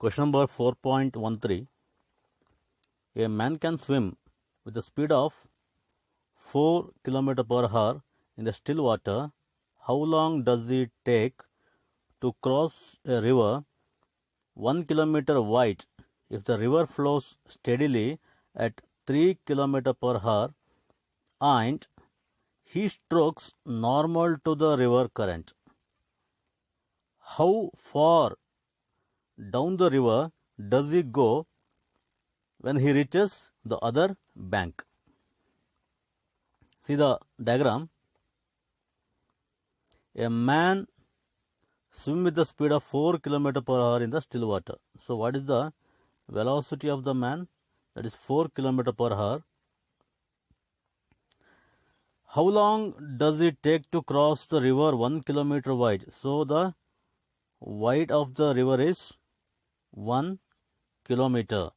Question number 4.13. A man can swim with a speed of 4 km per hour in the still water. How long does it take to cross a river 1 kilometer wide if the river flows steadily at 3 km per hour and he strokes normal to the river current? How far down the river does he go when he reaches the other bank? See the diagram. A man swim with the speed of 4 km per hour in the still water. So what is the velocity of the man? That is 4 km per hour. How long does it take to cross the river 1 kilometer wide? So the width of the river is 1 kilometer.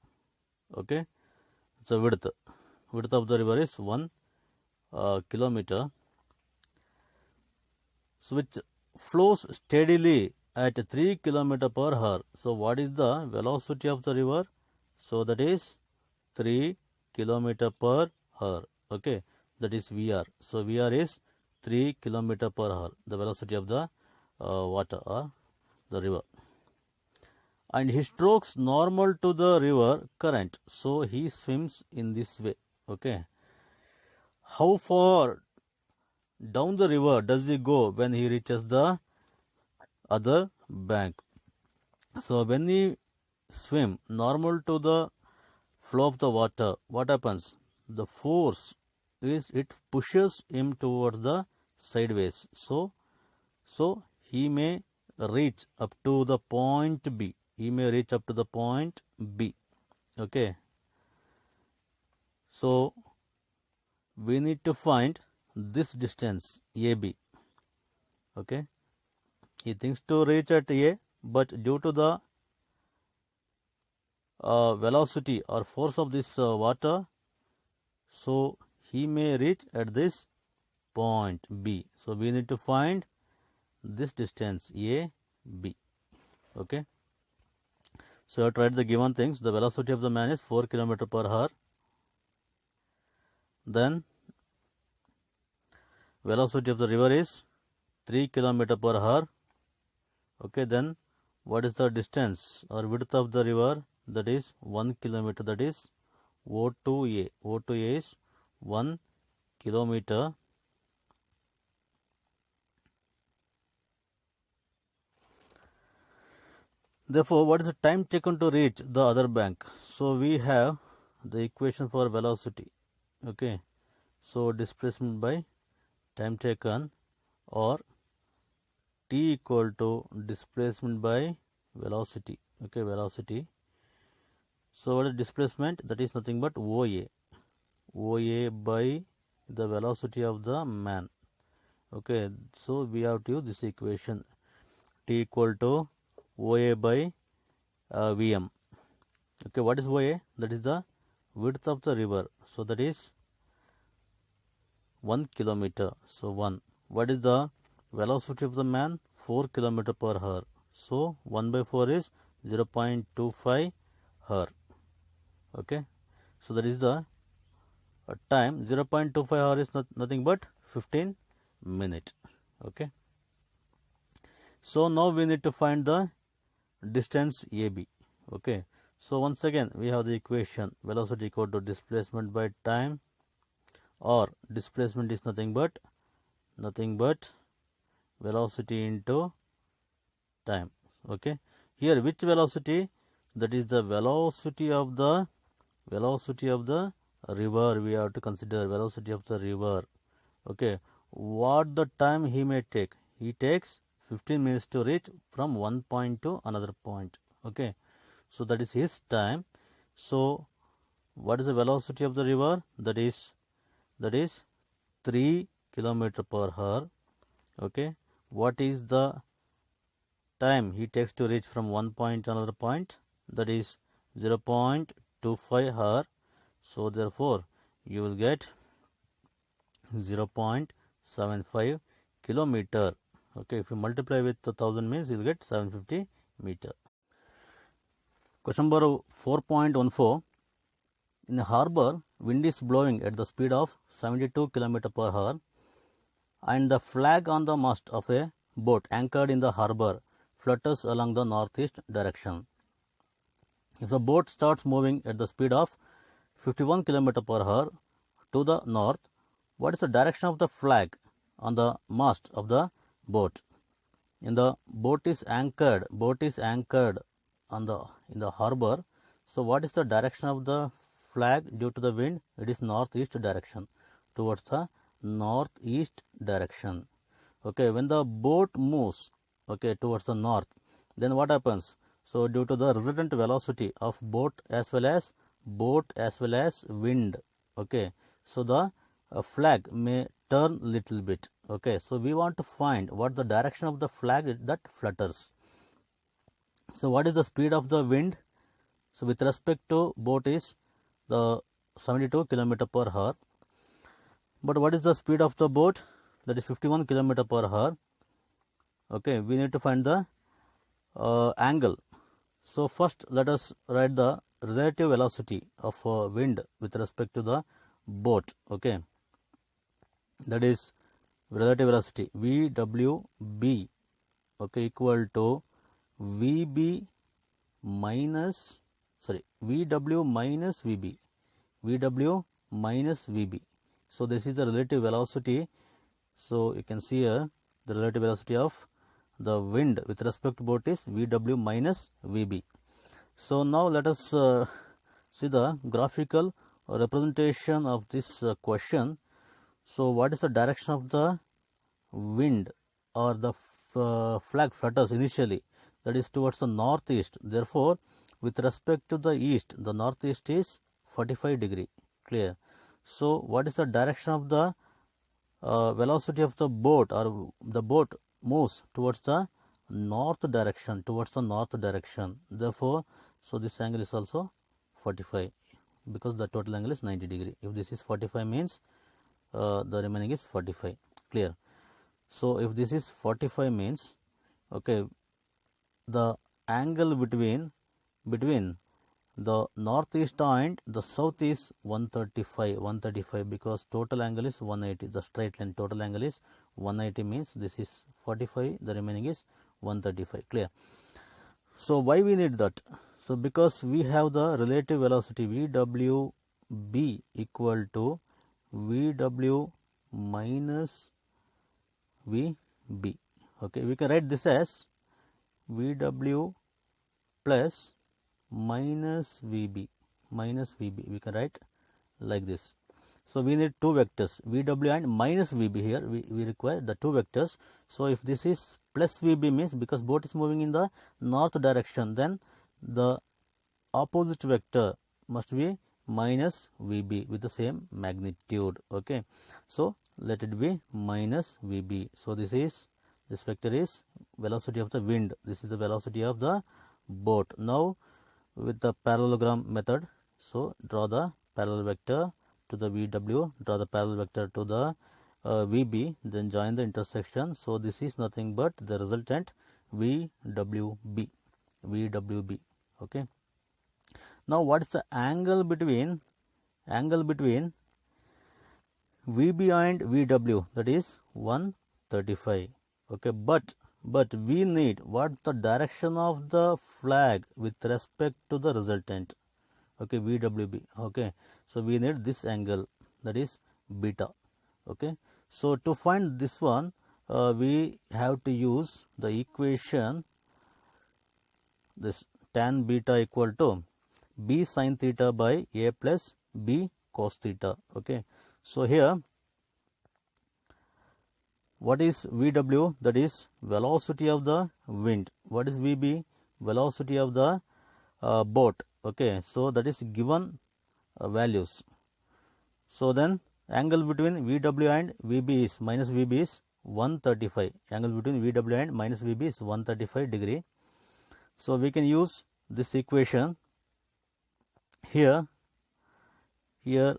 Okay, so width of the river is 1 kilometer. So which flows steadily at 3 km per hour. So what is the velocity of the river? So that is 3 km per hour. Okay, that is VR. So VR is 3 km per hour, the velocity of the water or the river. And he strokes normal to the river current. So he swims in this way. Okay. How far down the river does he go when he reaches the other bank? So when he swim normal to the flow of the water, what happens? The force is it pushes him towards the sideways. So he may reach up to the point B. He may reach up to the point B. Okay. So we need to find this distance AB. Okay. He thinks to reach at A, but due to the velocity or force of this water, so he may reach at this point B. So we need to find this distance AB. Okay. So I have to write the given things. The velocity of the man is 4 km per hour. Then velocity of the river is 3 km per hour. Okay, then what is the distance or width of the river? That is 1 kilometer. That is O2A. O2A is 1 kilometer. Therefore, what is the time taken to reach the other bank? So we have the equation for velocity. Okay, so displacement by time taken, or T equal to displacement by velocity. Okay, velocity. So what is displacement? That is nothing but OA. OA by the velocity of the man. Okay, so we have to use this equation. T equal to OA by VM. Okay, what is OA? That is the width of the river. So that is 1 kilometer. So 1. What is the velocity of the man? 4 km per hour. So 1 by 4 is 0.25 hour. Okay. So that is the time. 0.25 hour is nothing but 15 minutes. Okay. So now we need to find the distance AB. Okay. So once again we have the equation velocity equal to displacement by time, or displacement is nothing but velocity into time. Okay. Here which velocity? That is the velocity of the river. We have to consider velocity of the river. Okay. What the time he may take? He takes 15 minutes to reach from one point to another point. Okay. So that is his time. So what is the velocity of the river? That is 3 km per hour. Okay. What is the time he takes to reach from one point to another point? That is 0.25 hour. So therefore you will get 0.75 kilometer. Okay, if you multiply with 1000 means you will get 750 meter. Question number 4.14. In a harbor, wind is blowing at the speed of 72 km per hour and the flag on the mast of a boat anchored in the harbor flutters along the northeast direction. If the boat starts moving at the speed of 51 km per hour to the north, what is the direction of the flag on the mast of the boat? In the boat is anchored on in the harbor. So what is the direction of the flag due to the wind? It is northeast direction, towards the northeast direction. Okay, when the boat moves towards the north, then what happens? So due to the resultant velocity of boat as well as wind, okay, so the flag may turn little bit. Okay, so we want to find what the direction of the flag that flutters. So what is the speed of the wind? So with respect to boat is the 72 km per hour. But what is the speed of the boat? That is 51 km per hour. Okay, we need to find the angle. So first let us write the relative velocity of wind with respect to the boat. Okay, that is relative velocity VWB, okay, equal to VB minus VW minus VB, VW minus VB. So this is the relative velocity. So you can see here the relative velocity of the wind with respect to boat is VW minus VB. So now let us see the graphical representation of this question. So what is the direction of the wind or the flag flutters initially? That is towards the northeast. Therefore, with respect to the east, the northeast is 45 degree. Clear? So what is the direction of the velocity of the boat, or the boat moves towards the north direction, Therefore, so this angle is also 45 because the total angle is 90 degree. If this is 45 means the remaining is 45. Clear? So if this is 45 means, okay, the angle between the northeast and the south is 135 because total angle is 180. The straight line total angle is 180 means this is 45, the remaining is 135. Clear? So why we need that? So because we have the relative velocity VWB equal to VW minus VB. Okay, we can write this as VW plus minus VB, we can write like this. So we need two vectors, VW and minus VB. Here we require the two vectors. So if this is plus VB means, because boat is moving in the north direction, then the opposite vector must be minus VB with the same magnitude. Okay, so let it be minus VB. So this vector is velocity of the wind, this is the velocity of the boat. Now with the parallelogram method, so draw the parallel vector to the VW, draw the parallel vector to the VB, then join the intersection. So this is nothing but the resultant VWB. Okay, now what is the angle between VB and VW? That is 135. Okay, but we need what the direction of the flag with respect to the resultant. Okay, VWB. Okay, so we need this angle, that is beta. Okay, so to find this one, we have to use the equation, this tan beta equal to B sin theta by A plus B cos theta. Okay, so here what is VW? That is velocity of the wind. What is VB? Velocity of the boat. Okay, so that is given values. So then angle between VW and VB is minus VB is 135. Angle between VW and minus VB is 135 degree. So we can use this equation. Here you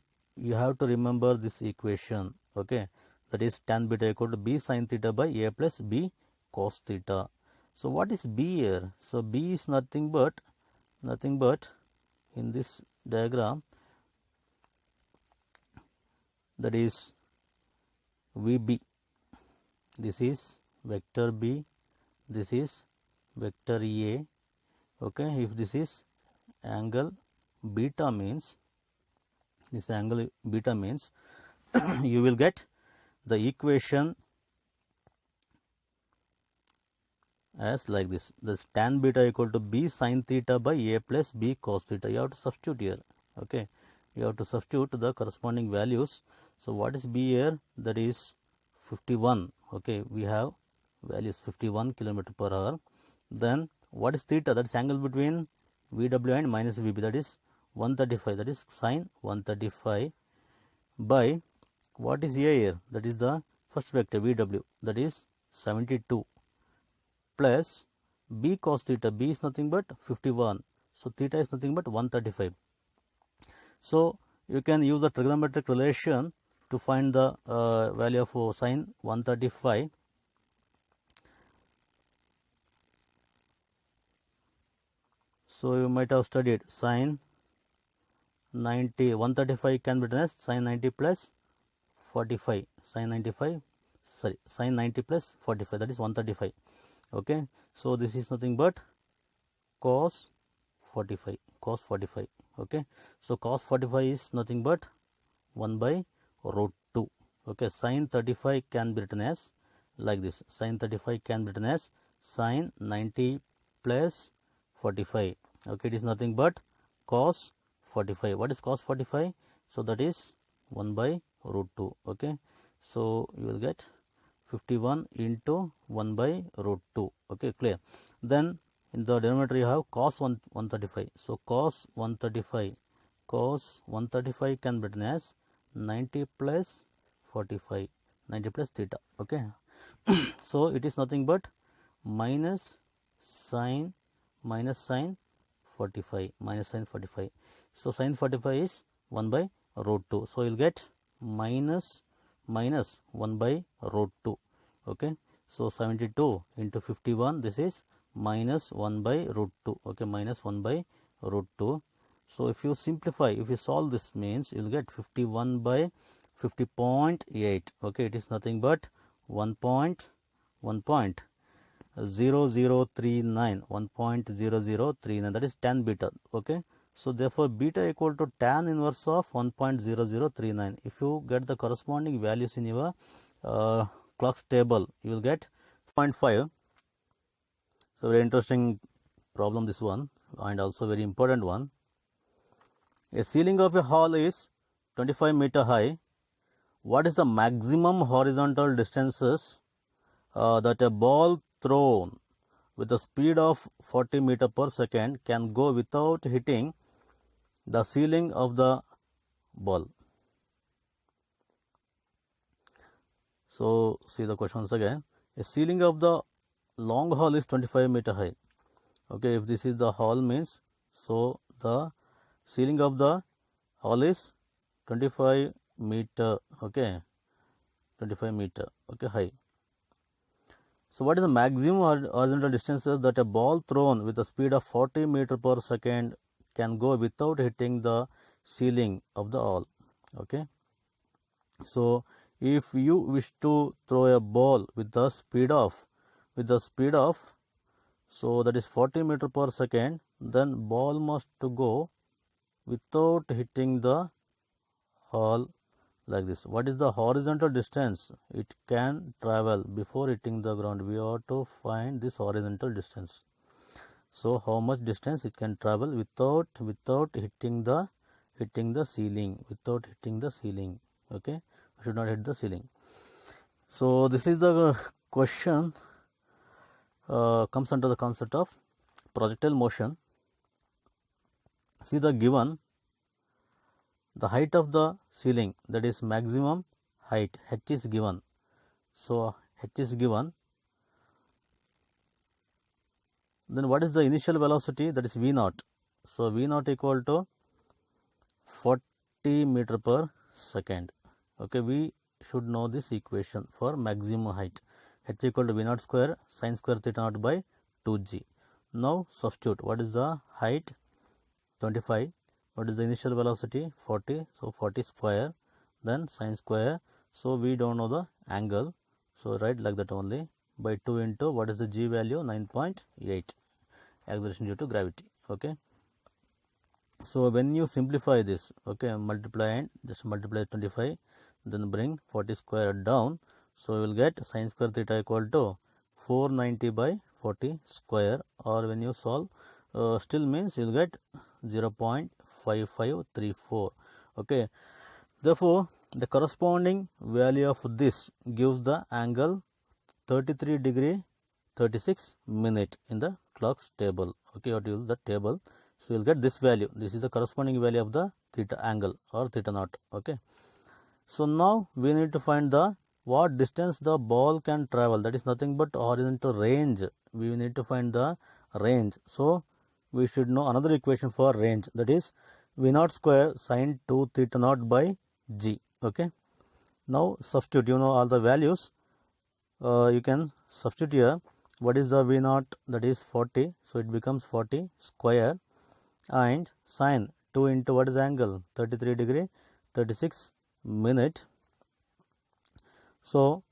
have to remember this equation. Okay, that is tan beta equal to B sin theta by A plus B cos theta. So what is B here? So B is nothing but nothing but in this diagram, that is VB. This is vector B, this is vector A. Okay, if this is angle beta means, this angle beta means you will get the equation as like this. This tan beta equal to B sin theta by A plus B cos theta. You have to substitute here. Okay, you have to substitute the corresponding values. So what is B here? That is 51. Okay, we have values 51 km/h. Then what is theta? That is angle between VW and minus VB, that is 135, that is sin 135 by what is A here? That is the first vector VW, that is 72 plus B cos theta. B is nothing but 51. So theta is nothing but 135. So you can use the trigonometric relation to find the value of sin 135. So you might have studied sin 90, 135 can be written as sin 90 plus 45, sin 95, sorry, sin 90 plus 45, that is 135. Okay, so this is nothing but cos 45, cos 45. Okay, so cos 45 is nothing but 1 by root 2. Okay, sin 35 can be written as like this. Sin 35 can be written as sin 90 plus 45. Okay, it is nothing but cos 45. What is cos 45? So that is 1 by root 2. Okay, so you will get 51 into 1 by root 2. Okay, clear. Then in the denominator you have cos 135. So cos 135, cos 135 can be written as 90 plus 45, 90 plus theta. Okay, so it is nothing but minus sin 45, minus sin 45. So sin 45 is 1 by root 2. So you will get minus 1 by root 2. Okay, so 72 into 51, this is minus 1 by root 2. Okay, minus 1 by root 2. So if you simplify, if you solve this, means you will get 51 by 50.8. Okay, it is nothing but 1.0039, that is tan beta. Okay, so therefore beta equal to tan inverse of 1.0039. If you get the corresponding values in your Clark's table, you will get 0.5. So very interesting problem this one, and also very important one. A ceiling of a hall is 25 meter high. What is the maximum horizontal distances that a ball thrown with a speed of 40 meter per second can go without hitting the ceiling of the ball? So see the question once again. A ceiling of the long hall is 25 meter high. Okay, if this is the hall means, so the ceiling of the hall is 25 meter. Okay, 25 meter. Okay, high. So what is the maximum horizontal distances that a ball thrown with a speed of 40 meter per second can go without hitting the ceiling of the hall? Okay, so if you wish to throw a ball with the speed of so that is 40 meter per second, then ball must to go without hitting the hall like this. What is the horizontal distance it can travel before hitting the ground? We have to find this horizontal distance. So how much distance it can travel without hitting the ceiling, without hitting the ceiling. Okay, we should not hit the ceiling. So this is the question comes under the concept of projectile motion. See the given, the height of the ceiling, that is maximum height, h is given. So h is given. Then what is the initial velocity? That is v naught. So v naught equal to 40 meter per second. Okay, we should know this equation for maximum height. H equal to v naught square sin square theta naught by 2g. Now substitute. What is the height? 25. What is the initial velocity? 40. So 40 square, then sine square. So we don't know the angle. So write like that only, by 2 into what is the g value? 9.8, acceleration due to gravity. Okay. So when you simplify this, okay, multiply and just multiply 25, then bring 40 square down. So you will get sine square theta equal to 490 by 40 square, or when you solve, still means you will get 0.5534. Okay. Therefore, the corresponding value of this gives the angle 33 degree 36 minute in the clock's table. Okay, you have to use the table. So you will get this value. This is the corresponding value of the theta angle or theta naught. Okay. So now we need to find the what distance the ball can travel. That is nothing but horizontal range. We need to find the range. So we should know another equation for range. That is V naught square sine 2 theta naught by g. Okay. Now substitute. You know all the values. You can substitute here. What is the V naught? That is 40. So it becomes 40 square, and sine 2 into what is the angle? 33 degree 36 minute. So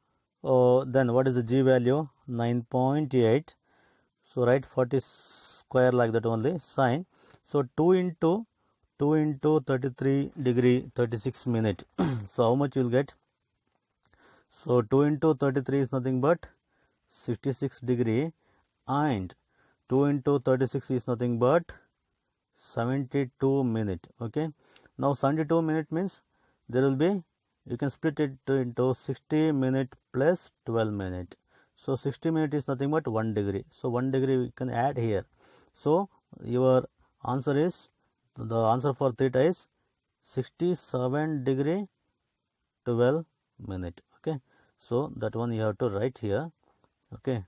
then what is the g value? 9.8. So write 40 square like that only, sine. So 2 into 33 degree 36 minute. So how much you will get? So 2 into 33 is nothing but 66 degree, and 2 into 36 is nothing but 72 minute. Okay. Now 72 minute means there will be, you can split it into 60 minute plus 12 minute. So 60 minute is nothing but 1 degree. So 1 degree we can add here. So your answer is, the answer for theta is 67 degree 12 minute. Okay. So that one you have to write here. Okay.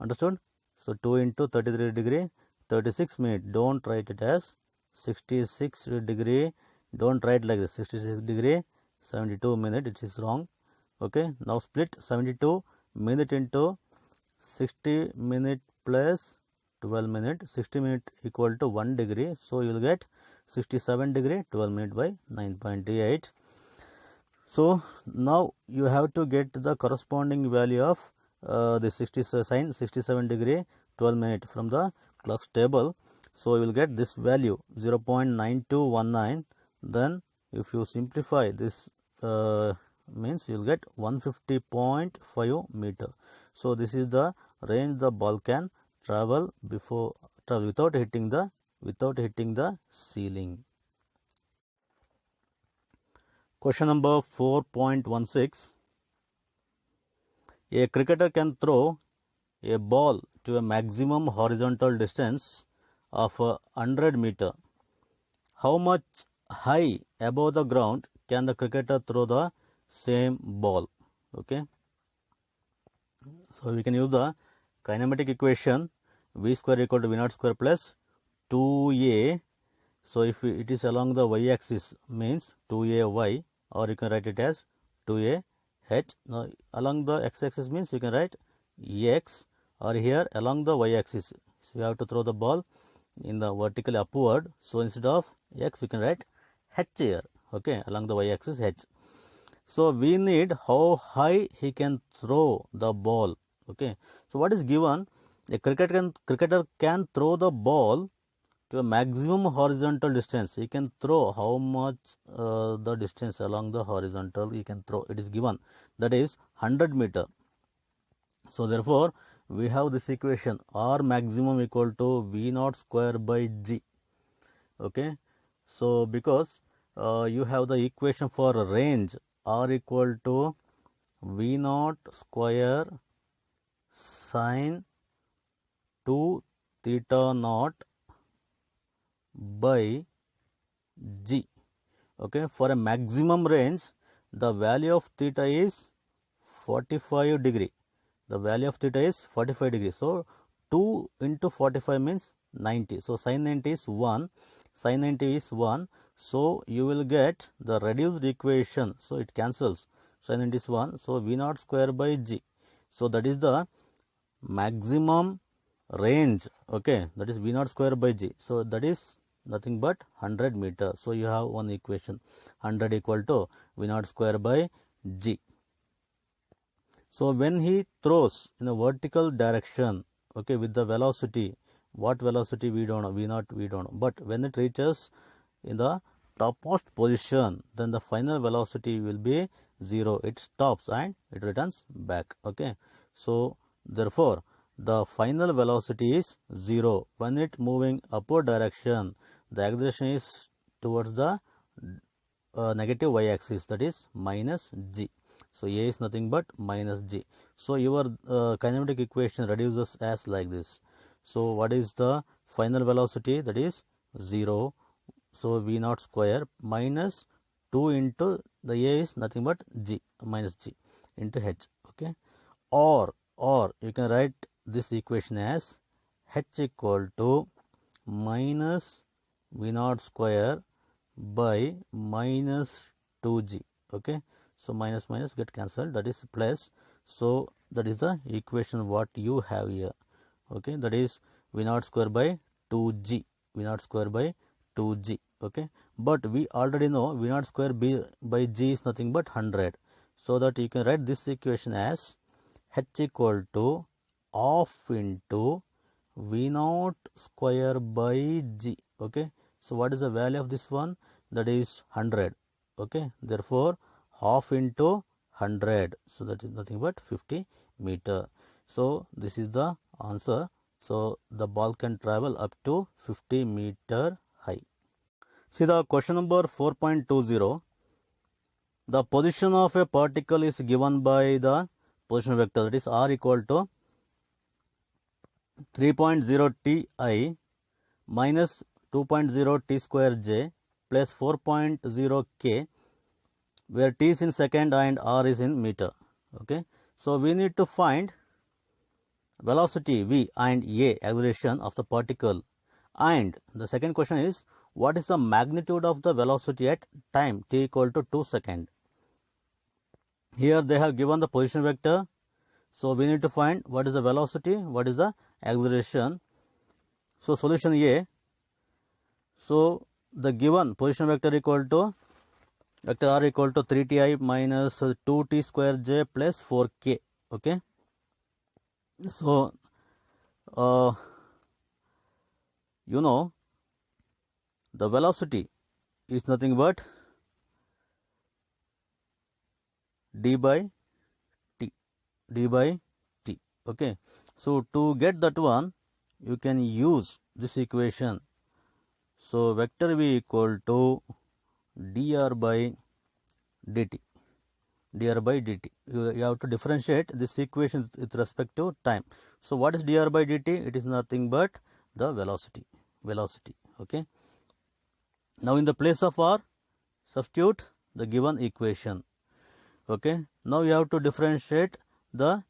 Understood? So 2 into 33 degree 36 minute. Don't write it as 66 degree. Don't write like this. 66 degree 72 minute. It is wrong. Okay. Now split 72 minute into 60 minute plus 12 minute. 60 minute equal to 1 degree. So you will get 67 degree 12 minute by 9.8. So now you have to get the corresponding value of the sine 67 degree 12 minute from the clock's table. So you will get this value 0.9219. Then if you simplify this, means you will get 150.5 meter. So this is the range the ball can travel without hitting the ceiling. Question number 4.16. A cricketer can throw a ball to a maximum horizontal distance of 100 meter. How much high above the ground can the cricketer throw the same ball? Okay. So we can use the kinematic equation, v square equal to v naught square plus 2a. So if it is along the y axis, means 2ay, or you can write it as 2a h. Now along the x axis means you can write x, or here along the y axis. So you have to throw the ball in the vertically upward. So instead of x you can write h here. Okay, along the y axis h. So we need how high he can throw the ball. Okay. So what is given? A cricketer can throw the ball to a maximum horizontal distance. He can throw how much the distance along the horizontal he can throw. It is given, that is 100 meter. So therefore we have this equation, r maximum equal to v naught square by g. Okay. So because you have the equation for range, r equal to v naught square sine 2 theta naught by g. Okay. For a maximum range, the value of theta is 45 degree. The value of theta is 45 degree. So 2 into 45 means 90. So sin 90 is 1. Sin 90 is 1. So you will get the reduced equation. So it cancels. Sin 90 is 1. So v naught square by g. So that is the maximum range. Okay. That is v naught square by g. So that is nothing but 100 meter. So you have one equation, 100 equal to V naught square by G. So when he throws in a vertical direction, okay, with the velocity, what velocity we don't know, V naught we don't know, but when it reaches in the topmost position, then the final velocity will be 0. It stops and it returns back. Okay, so therefore the final velocity is 0. When it moving upward direction, the acceleration is towards the negative y-axis, that is minus g. So a is nothing but minus g. So your kinematic equation reduces as like this. So what is the final velocity? That is 0. So V naught square minus 2 into the a is nothing but g, minus g into h. Okay, or you can write this equation as h equal to minus V naught square by minus 2g. Okay, so minus minus get cancelled, that is plus. So that is the equation what you have here. Okay, that is V naught square by 2g, V naught square by 2g. Okay, but we already know V naught square by g is nothing but 100. So that you can write this equation as h equal to half into V naught square by g. Okay, so what is the value of this one? That is 100. Okay, therefore half into 100, so that is nothing but 50 meter. So this is the answer. So the ball can travel up to 50 meter high. See the question number 4.20. The position of a particle is given by the position vector, that is r equal to 3.0 ti minus 2.0 t square j plus 4.0 k, where t is in second and r is in meter. Okay, so we need to find velocity v and a, acceleration of the particle, and the second question is what is the magnitude of the velocity at time t equal to 2 seconds. Here they have given the position vector, so we need to find what is the velocity, what is the acceleration. So solution A. So the given position vector equal to vector r equal to 3ti minus 2t square j plus 4k. Okay, so you know the velocity is nothing but d by t. Okay, so to get that one you can use this equation. So vector v equal to dr by dt. You have to differentiate this equation with respect to time. So what is dr by dt? It is nothing but the velocity. Okay, now in the place of r, substitute the given equation. Okay, now you have to differentiate the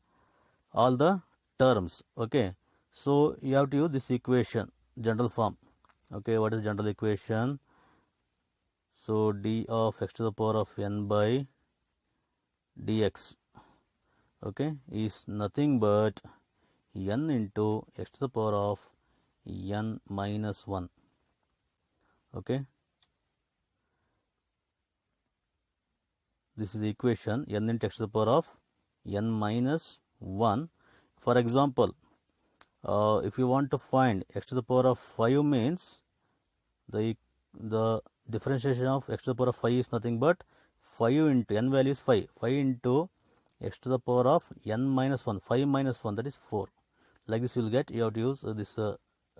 all the terms. Okay, so you have to use this equation, general form. Okay, what is general equation? So d of x to the power of n by dx, okay, is nothing but n into x to the power of n minus 1. Okay, this is the equation, n into x to the power of n minus 1. For example, if you want to find x to the power of 5 means the differentiation of x to the power of 5 is nothing but 5 into n value is 5 into x to the power of n minus 1, 5 minus 1, that is 4. Like this you will get, you have to use this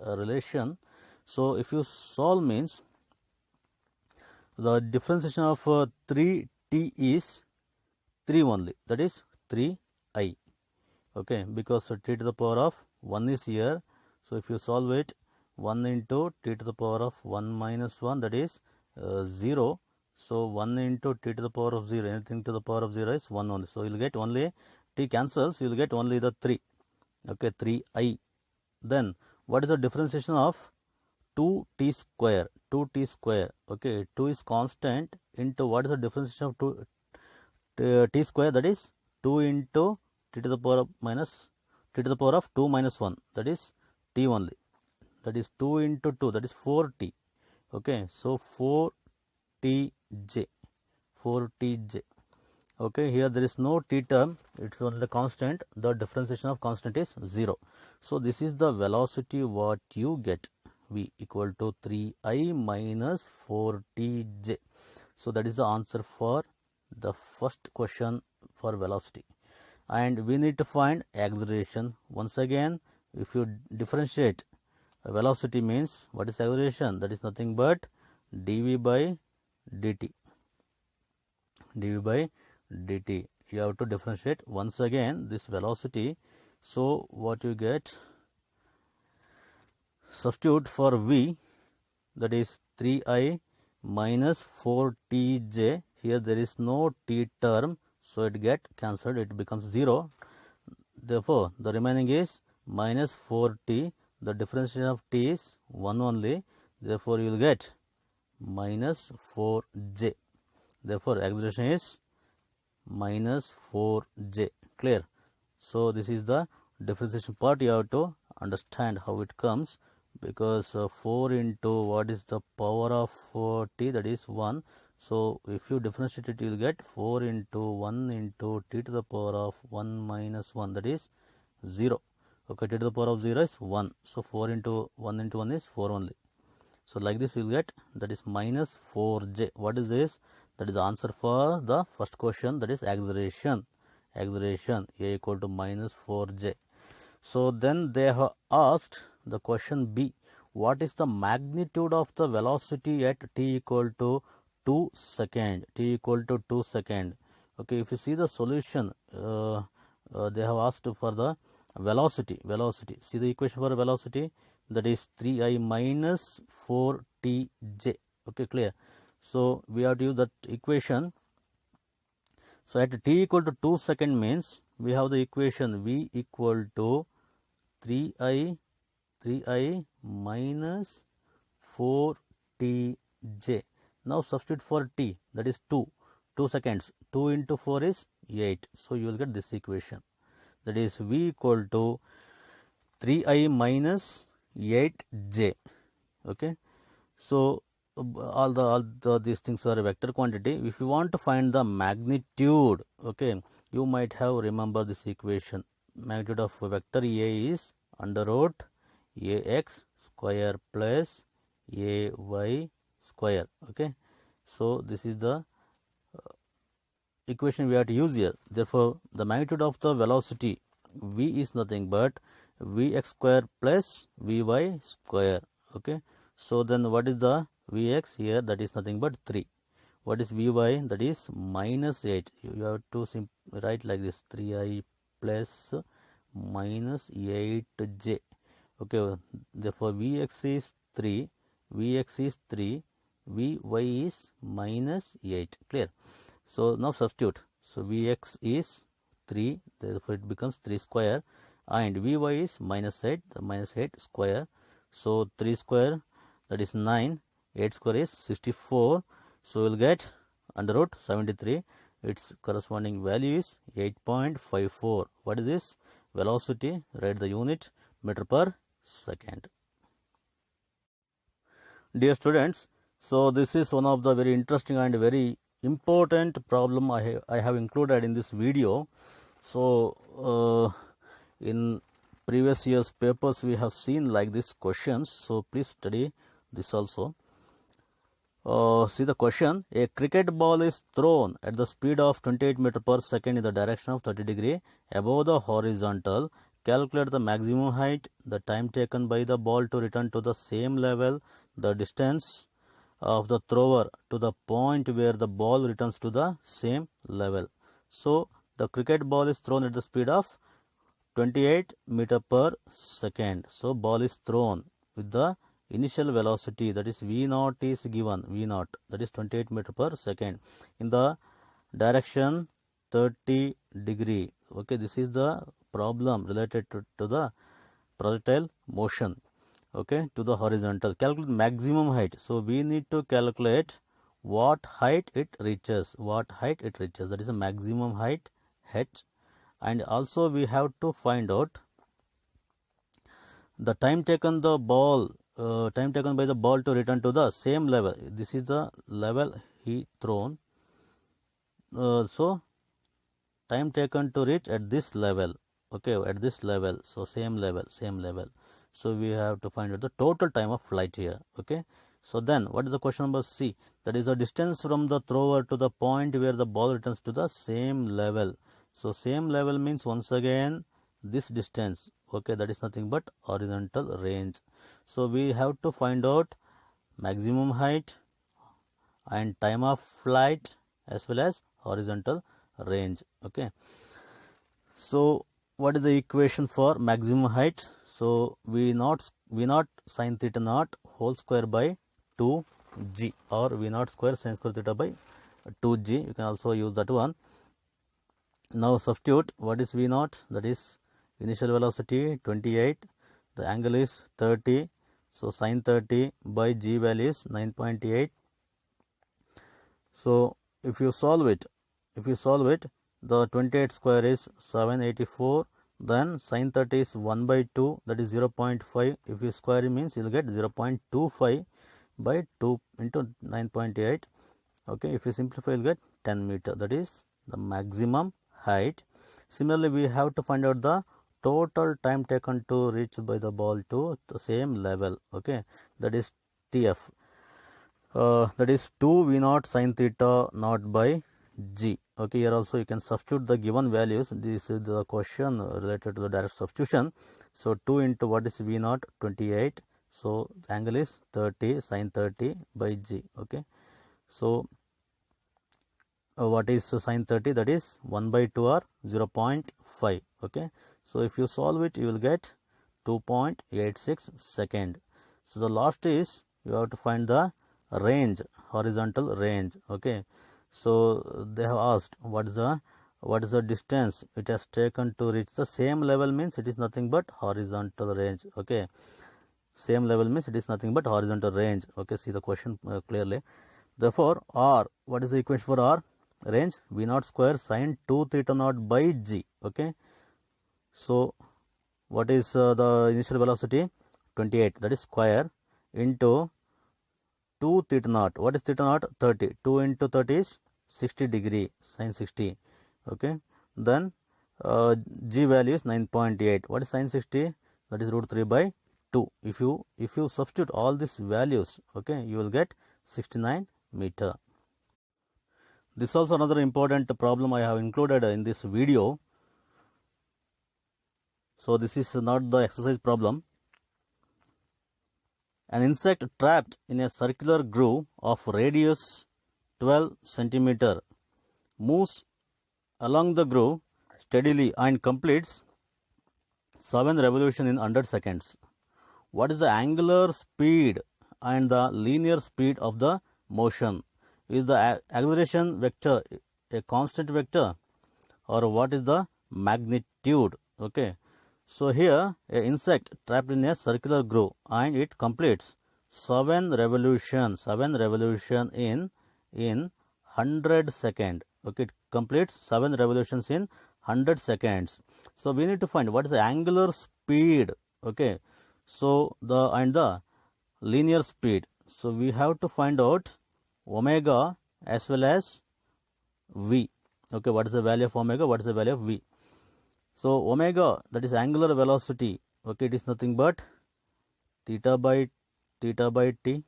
relation. So if you solve means the differentiation of 3t is 3 only, that is 3i. Okay, because t to the power of 1 is here. So if you solve it, 1 into t to the power of 1 minus 1, that is 0. So 1 into t to the power of 0, anything to the power of 0 is 1 only. So you will get only, t cancels, you will get only the 3. Okay, 3i. Then what is the differentiation of 2t square? 2t square. Okay, 2 is constant into what is the differentiation of t square? That is 2 into t to the power of minus t to the power of 2 minus 1, that is t only. That is 2 into 2, that is 4t. Okay, so 4tj, 4tj. Okay, here there is no t term, it's only the constant. The differentiation of constant is 0. So this is the velocity what you get, v equal to 3I minus 4tj. So that is the answer for the first question for velocity. And we need to find acceleration. Once again, if you differentiate velocity, means what is acceleration? That is nothing but dv by dt, dv by dt. You have to differentiate once again this velocity. So what you get, substitute for v, that is 3I minus 4tj. Here there is no t term, so it get cancelled, it becomes 0. Therefore the remaining is minus 4t. The differentiation of t is 1 only, therefore you will get minus 4j. Therefore acceleration is minus 4j. Clear? So this is the differentiation part. You have to understand how it comes, because 4 into what is the power of t, that is 1. So if you differentiate it, you will get 4 into 1 into t to the power of 1 minus 1, that is 0. Okay, t to the power of 0 is 1. So 4 into 1 into 1 is 4 only. So like this you will get, that is minus 4j. What is this? That is the answer for the first question, that is acceleration. Acceleration, a equal to minus 4j. So then they have asked the question B, what is the magnitude of the velocity at t equal to 2 second? T equal to 2 second. Okay, if you see the solution, they have asked for the velocity. See the equation for velocity, that is 3I minus 4tj. Okay, clear? So we have to use that equation. So at t equal to 2 second means we have the equation v equal to 3I minus 4tj. Now substitute for t, that is 2 seconds. 2 into 4 is 8. So you will get this equation, that is v equal to 3I minus 8j. Okay, so all these things are a vector quantity. If you want to find the magnitude, okay, you might have remember this equation. Magnitude of vector A is under root ax square plus ay square. Okay, so this is the equation we have to use here. Therefore the magnitude of the velocity v is nothing but vx square plus vy square. Okay, so then what is the vx here? That is nothing but 3. What is vy? That is minus 8. You have to write like this, 3I plus minus 8j. Okay, therefore vx is 3, vy is minus 8. Clear? So now substitute. So vx is 3, therefore it becomes 3 square, and vy is minus 8, minus 8 square. So 3 square, that is 9, 8 square is 64. So we will get under root 73. Its corresponding value is 8.54. What is this? Velocity. Write the unit, meter per second. Dear students, so this is one of the very interesting and very important problem I have included in this video. So in previous years papers we have seen like these questions, so please study this also. See the question, a cricket ball is thrown at the speed of 28 meter per second in the direction of 30 degree above the horizontal. Calculate the maximum height, the time taken by the ball to return to the same level, the distance of the thrower to the point where the ball returns to the same level. So the cricket ball is thrown at the speed of 28 meter per second. So ball is thrown with the initial velocity, that is v naught is given, v naught, that is 28 meter per second, in the direction 30 degree. Okay, this is the problem related to the projectile motion, okay, to the horizontal. Calculate maximum height. So we need to calculate what height it reaches, that is a maximum height h, and also we have to find out the time taken the ball time taken by the ball to return to the same level. This is the level he thrown. So time taken to reach at this level. Okay, at this level. So same level. So we have to find out the total time of flight here. Okay. So then what is the question number C? That is the distance from the thrower to the point where the ball returns to the same level. So same level means once again this distance. Okay, that is nothing but horizontal range. So we have to find out maximum height and time of flight as well as horizontal range. Okay. So what is the equation for maximum height? So V naught sin theta naught whole square by 2g, or V naught square sin square theta by 2g. You can also use that one. Now substitute what is V naught, that is initial velocity 28, the angle is 30, so sin 30 by g value is 9.8. So if you solve it, the 28 square is 784, then sin 30 is 1 by 2, that is 0.5. If you square it means you will get 0.25 by 2 into 9.8. Okay, if you simplify you will get 10 meter, that is the maximum height. Similarly, we have to find out the total time taken to reach by the ball to the same level. Okay, that is TF. That is 2 V naught sin theta naught by g. Okay, here also you can substitute the given values. This is the question related to the direct substitution. So 2 into what is V naught, 28. So the angle is 30 sin 30 by g. Okay, so what is sin 30? That is 1 by 2 or 0.5. Okay, so if you solve it, you will get 2.86 second. So the last is you have to find the range, horizontal range. Okay, so they have asked what is the distance it has taken to reach the same level, means it is nothing but horizontal range. Okay, same level means it is nothing but horizontal range. Okay, see the question clearly. Therefore R, what is the equation for R? Range V naught square sin 2 theta naught by g. Okay, so what is the initial velocity? 28, that is square, into 2 theta naught. What is theta naught? 30. 2 into 30 is 60 degree, sin 60. Okay, then g value is 9.8. What is sin 60? That is root 3 by 2. If you substitute all these values, okay, you will get 69 meter. This is also another important problem I have included in this video. So this is not the exercise problem. An insect trapped in a circular groove of radius 12 centimeter moves along the groove steadily and completes 7 revolutions in 100 seconds. What is the angular speed and the linear speed of the motion? Is the acceleration vector a constant vector, or what is the magnitude? Okay, so here an insect trapped in a circular groove and it completes 7 revolutions in 100 seconds. Okay, it completes 7 revolutions in 100 seconds. So we need to find what is the angular speed. Okay, so the linear speed. So we have to find out omega as well as v. Okay, what is the value of omega? What is the value of v? So omega, that is angular velocity. Okay, it is nothing but theta by t.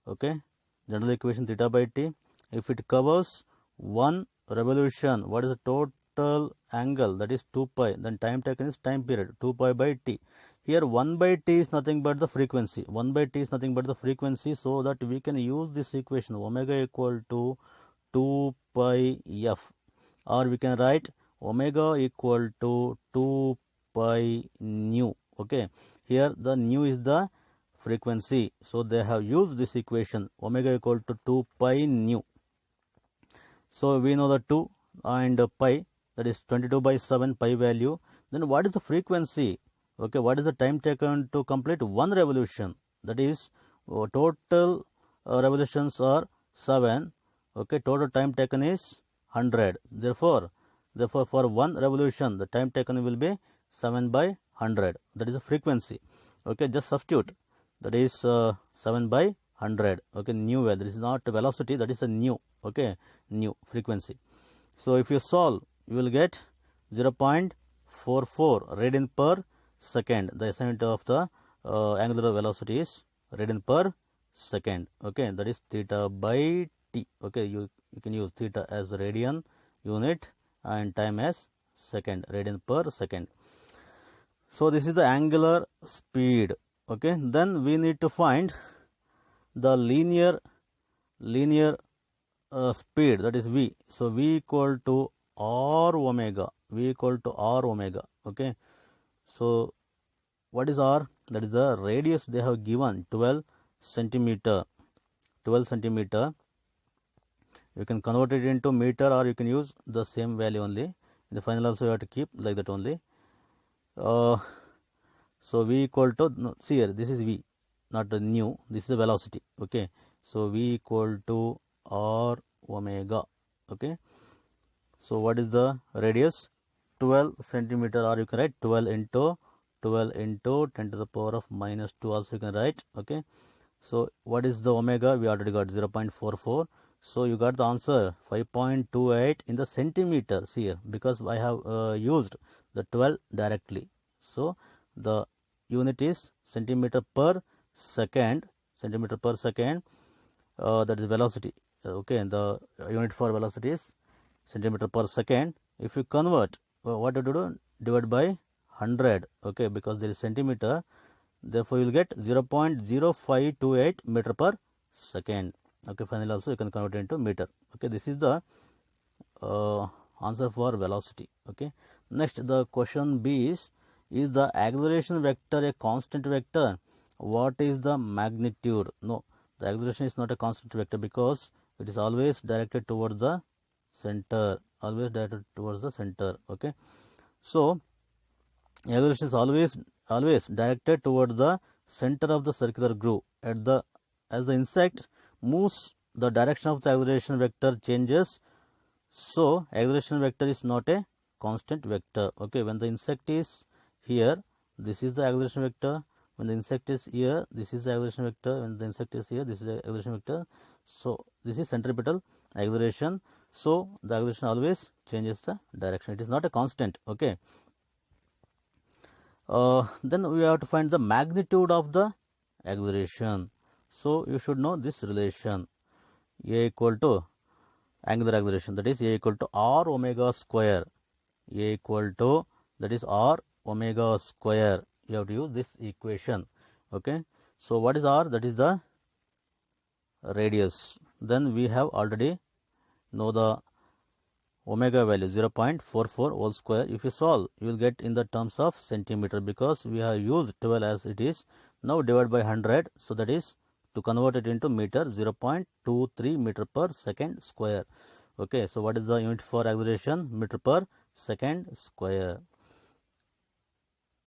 Okay, general equation theta by t. If it covers 1 revolution, what is the total angle? That is 2 pi. Then time taken is time period, 2 pi by t. Here 1 by t is nothing but the frequency. 1 by t is nothing but the frequency, so that we can use this equation omega equal to 2 pi f, or we can write omega equal to 2 pi nu. Okay, here the nu is the frequency, so they have used this equation omega equal to 2 pi nu. So we know the 2 and pi, that is 22 by 7 pi value. Then what is the frequency? Okay, what is the time taken to complete 1 revolution? That is total revolutions are 7. Okay, total time taken is 100. Therefore for 1 revolution the time taken will be 7 by 100. That is the frequency. Okay, just substitute. that is 7 by 100. Okay, new value. This is not velocity, that is a new. Okay, new frequency. So if you solve, you will get 0.44 radian per second. The SI unit of the angular velocity is radian per second. Okay, that is theta by t. Okay, you can use theta as radian unit and time as second, radian per second. So this is the angular speed. Okay, then we need to find the linear speed, that is v. So v equal to r omega. V equal to r omega. Okay, so what is r? That is the radius they have given, 12 centimeter. 12 centimeter. You can convert it into meter or you can use the same value only. In the final also you have to keep like that only. So v equal to, no, see here, this is v, not the new, this is the velocity. Okay, so v equal to r omega. Okay, so what is the radius? 12 centimeter, or you can write 12 into 10 to the power of minus 2 also you can write. Okay, so what is the omega? We already got 0.44. So you got the answer 5.28 in the centimeter. See here, because I have used the 12 directly. So the unit is centimeter per second. Centimeter per second. That is velocity. Okay, and the unit for velocity is centimeter per second. If you convert, what you do? Divide by 100. Okay, because there is centimeter, therefore you will get 0.0528 meter per second. Okay, finally also you can convert it into meter. Okay, this is the answer for velocity. Okay, next the question B is the acceleration vector a constant vector? What is the magnitude? No, the acceleration is not a constant vector because it is always directed towards the center. Always directed towards the center. Okay, so acceleration is always directed towards the center of the circular groove. As the insect moves, the direction of the acceleration vector changes. So acceleration vector is not a constant vector. Okay, when the insect is here, this is the acceleration vector. When the insect is here, this is the acceleration vector. When the insect is here, this is the acceleration vector. So this is centripetal acceleration. So the acceleration always changes the direction. It is not a constant. Okay. Then we have to find the magnitude of the acceleration. So you should know this relation. A equal to angular acceleration, that is A equal to r omega square. A equal to, that is r omega square. You have to use this equation. Okay. So what is r? That is the radius. Then we have already know the omega value 0.44 whole square. If you solve, you will get in the terms of centimeter because we have used 12 as it is. Now divide by 100. So that is, to convert it into meter, 0.23 meter per second square. Okay, so what is the unit for acceleration? Meter per second square.